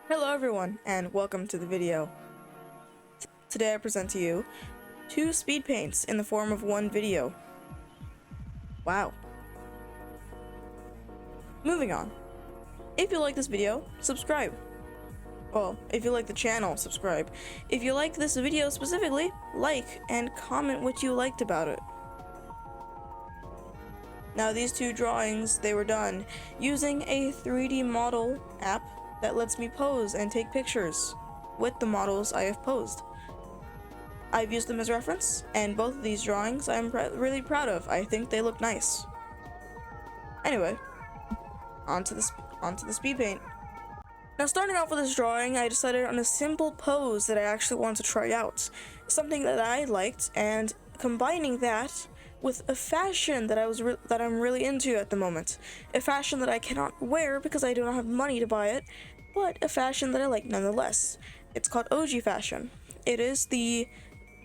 Hello everyone, and welcome to the video. Today I present to you 2 speed paints in the form of one video. Wow. Moving on. If you like this video, subscribe. Well, if you like the channel, subscribe. If you like this video specifically, like and comment what you liked about it. Now these 2 drawings, they were done using a 3D model app that lets me pose and take pictures with the models I have posed. I've used them as reference, and both of these drawings I'm really proud of. I think they look nice. Anyway, onto the speed paint. Now starting off with this drawing, I decided on a simple pose that I actually wanted to try out. Something that I liked, and combining that with a fashion that I'm really into at the moment. A fashion that I cannot wear because I do not have money to buy it, but a fashion that I like nonetheless. It's called OG fashion. It is the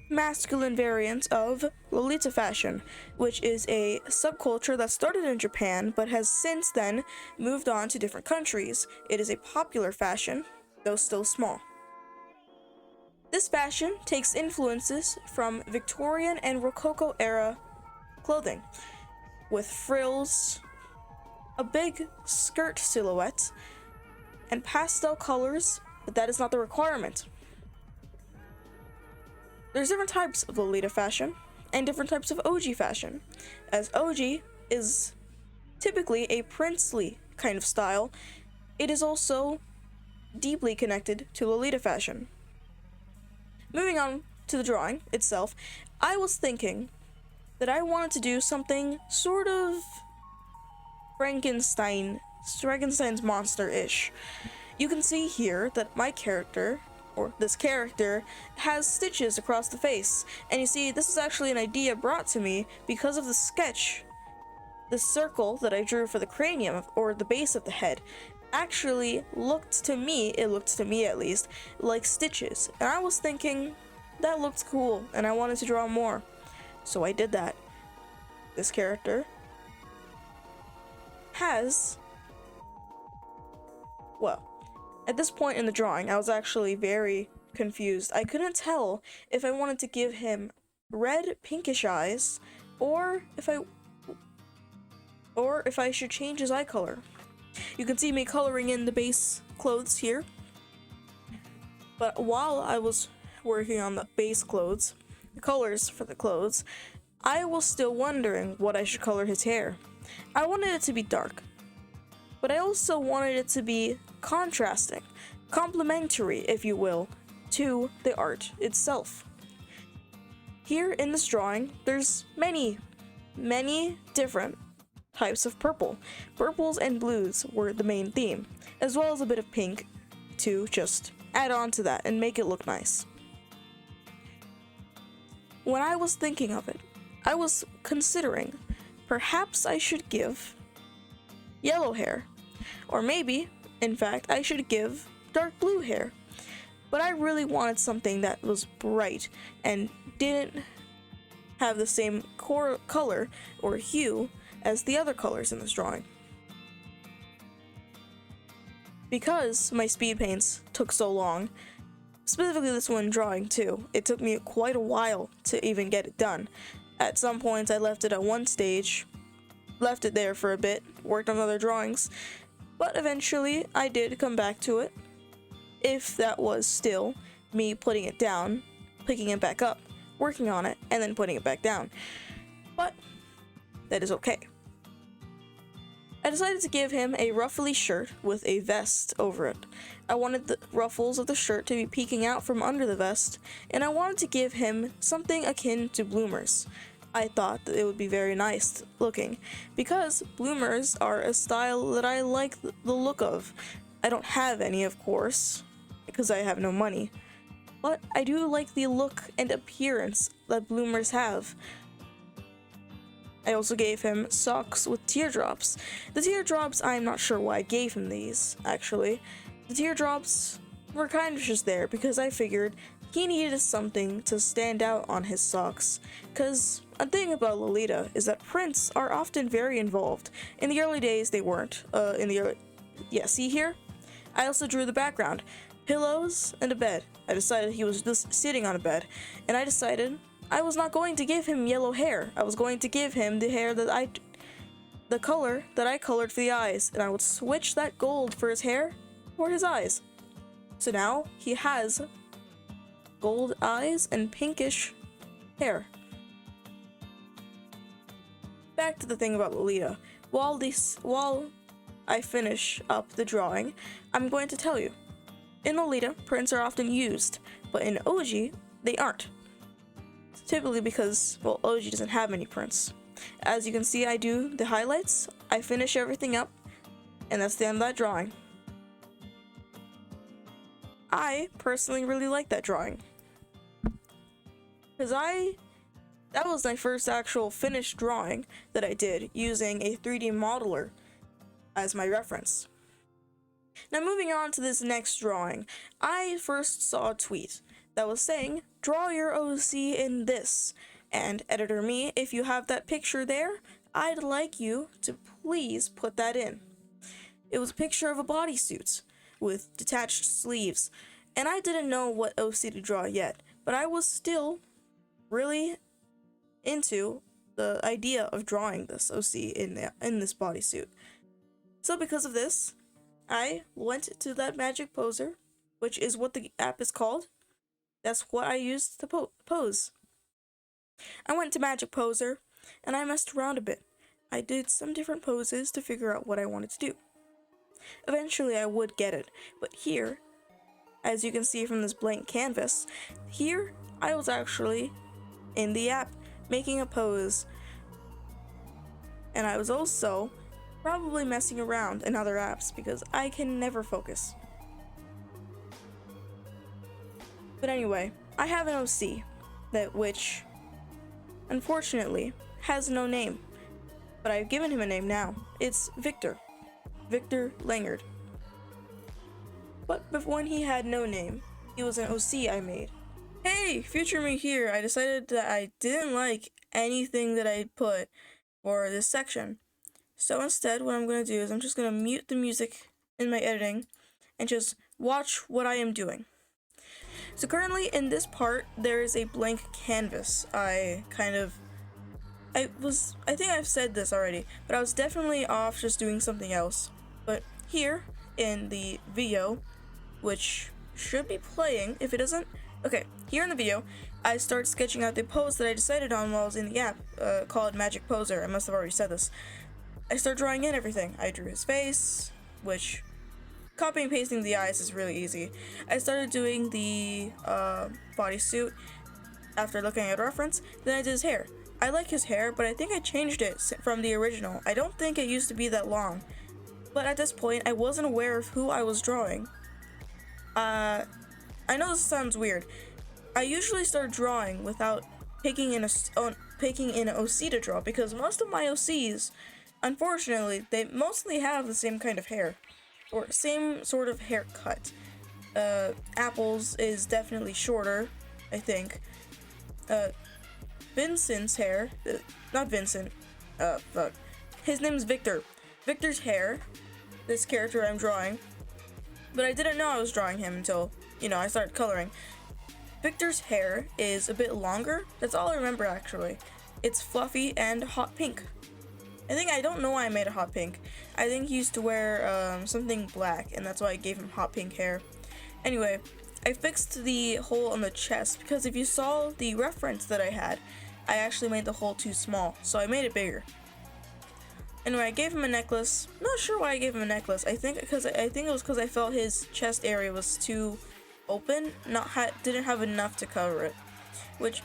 masculine variant of Lolita fashion, which is a subculture that started in Japan but has since then moved on to different countries. It is a popular fashion, though still small. This fashion takes influences from Victorian and Rococo era clothing, with frills, a big skirt silhouette, and pastel colors, but that is not the requirement. There's different types of Lolita fashion, and different types of OG fashion, as OG is typically a princely kind of style. It is also deeply connected to Lolita fashion. Moving on to the drawing itself, I was thinking that I wanted to do something sort of Frankenstein's monster-ish. You can see here that my character, or this character, has stitches across the face. And you see, this is actually an idea brought to me because of the sketch. The circle that I drew for the cranium, or the base of the head, actually looked to me at least, like stitches. And I was thinking, that looked cool, and I wanted to draw more. So I did that. This character has, well, at this point in the drawing, I was actually very confused. I couldn't tell if I wanted to give him red pinkish eyes, or if I should change his eye color. You can see me coloring in the base clothes here. But while I was working on the base clothes, the colors for the clothes, I was still wondering what I should color his hair. I wanted it to be dark, but I also wanted it to be contrasting, complementary, if you will, to the art itself. Here in this drawing, there's many different types of purple. Purples and blues were the main theme, as well as a bit of pink to just add on to that and make it look nice. When I was thinking of it, I was considering perhaps I should give yellow hair, or maybe, in fact, I should give dark blue hair. But I really wanted something that was bright and didn't have the same core color or hue as the other colors in this drawing. Because my speed paints took so long, specifically this one drawing too, it took me quite a while to even get it done. At some points I left it at one stage, left it there for a bit, worked on other drawings, but eventually I did come back to it. If that was still me putting it down, picking it back up, working on it, and then putting it back down. But that is okay. I decided to give him a ruffly shirt with a vest over it. I wanted the ruffles of the shirt to be peeking out from under the vest, and I wanted to give him something akin to bloomers. I thought that it would be very nice looking, because bloomers are a style that I like the look of. I don't have any, of course, because I have no money, but I do like the look and appearance that bloomers have. I also gave him socks with teardrops. The teardrops, I'm not sure why I gave him these, actually. The teardrops were kind of just there because I figured he needed something to stand out on his socks. Because a thing about Lolita is that prints are often very involved. In the early days, they weren't. Yeah, see here? I also drew the background, pillows and a bed. I decided he was just sitting on a bed, and I decided I was not going to give him yellow hair. I was going to give him the hair that the color that I colored for the eyes, and I would switch that gold for his hair or his eyes. So now he has gold eyes and pinkish hair. Back to the thing about Lolita. While I finish up the drawing, I'm going to tell you. In Lolita, prints are often used, but in OG, they aren't. Typically because, well, OG doesn't have many prints. As you can see, I do the highlights, I finish everything up, and that's the end of that drawing. I personally really like that drawing. Because that was my first actual finished drawing that I did using a 3D modeler as my reference. Now moving on to this next drawing, I first saw a tweet that was saying, draw your OC in this, and editor me, if you have that picture there, I'd like you to please put that in. It was a picture of a bodysuit with detached sleeves, and I didn't know what OC to draw yet, but I was still really into the idea of drawing this OC in this bodysuit. So because of this, I went to that magic poser, which is what the app is called. That's what I used to pose. I went to magic poser and I messed around a bit. I did some different poses to figure out what I wanted to do. Eventually I would get it, but here, as you can see from this blank canvas, here I was actually in the app making a pose, and I was also probably messing around in other apps because I can never focus. But anyway, I have an OC which unfortunately has no name, but I've given him a name now. It's Victor Langard. But when he had no name, he was an OC I made. Hey, future me here. I decided that I didn't like anything that I put for this section. So instead, what I'm going to do is I'm just going to mute the music in my editing and just watch what I am doing. So currently in this part, there is a blank canvas. I think I've said this already, but I was definitely off just doing something else. But here in the video, which should be playing, if it doesn't, okay, here in the video, I start sketching out the pose that I decided on while I was in the app, called Magic Poser. I must have already said this. I start drawing in everything. I drew his face, which copying and pasting the eyes is really easy. I started doing the bodysuit after looking at a reference. Then I did his hair. I like his hair, but I think I changed it from the original. I don't think it used to be that long. But at this point, I wasn't aware of who I was drawing. I know this sounds weird. I usually start drawing without picking in an OC to draw, because most of my OCs, unfortunately, they mostly have the same kind of hair, or same sort of haircut. Apple's is definitely shorter, I think. Vincent's hair, not Vincent, fuck. His name's Victor. Victor's hair, this character I'm drawing, but I didn't know I was drawing him until, I started coloring. Victor's hair is a bit longer. That's all I remember, actually. It's fluffy and hot pink. I don't know why I made it hot pink. I think he used to wear something black, and that's why I gave him hot pink hair. Anyway, I fixed the hole on the chest, because if you saw the reference that I had, I actually made the hole too small, so I made it bigger. Anyway, I gave him a necklace. Not sure why I gave him a necklace. I think it was because I felt his chest area was too open, didn't have enough to cover it, which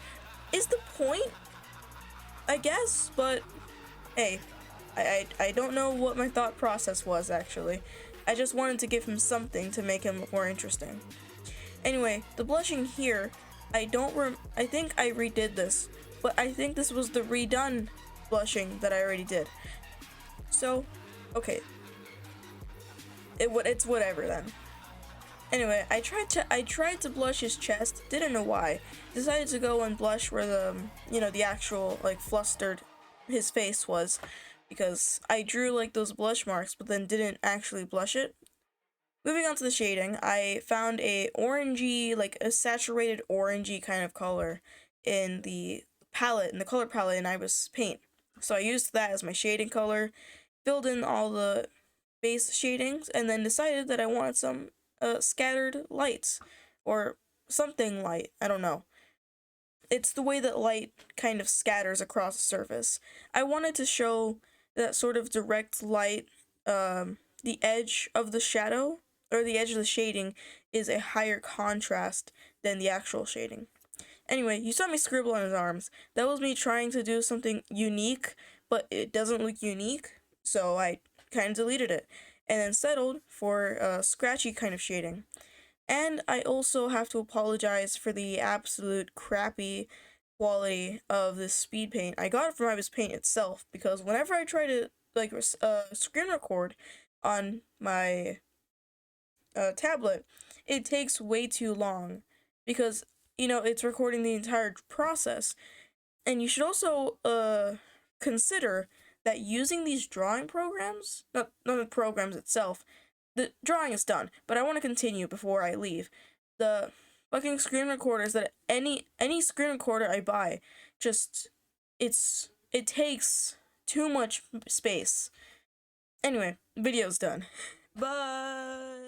is the point, I guess. But hey, I don't know what my thought process was, actually. I just wanted to give him something to make him more interesting. Anyway, the blushing here, I think I redid this, but I think this was the redone blushing that I already did. So, okay. It's whatever then. Anyway, I tried to blush his chest, didn't know why. Decided to go and blush where the actual, flustered his face was, because I drew, those blush marks, but then didn't actually blush it, moving on to the shading, I found a orangey, like a saturated orangey kind of color in the palette, in the color palette in Ibis Paint. So I used that as my shading color, filled in all the base shadings, and then decided that I wanted some scattered lights, or something light, I don't know. It's the way that light kind of scatters across the surface. I wanted to show that sort of direct light, the edge of the shadow, or the edge of the shading, is a higher contrast than the actual shading. Anyway, you saw me scribble on his arms. That was me trying to do something unique, but it doesn't look unique, so I kind of deleted it, and then settled for a scratchy kind of shading. And I also have to apologize for the absolute crappy quality of this speed paint. I got it from Ibis Paint itself, because whenever I try to like screen record on my tablet, it takes way too long, because it's recording the entire process. And you should also consider that using these drawing programs, not the programs itself, the drawing is done, but I want to continue before I leave. The fucking screen recorders that any screen recorder I buy, just it takes too much space. Anyway, video's done. Bye.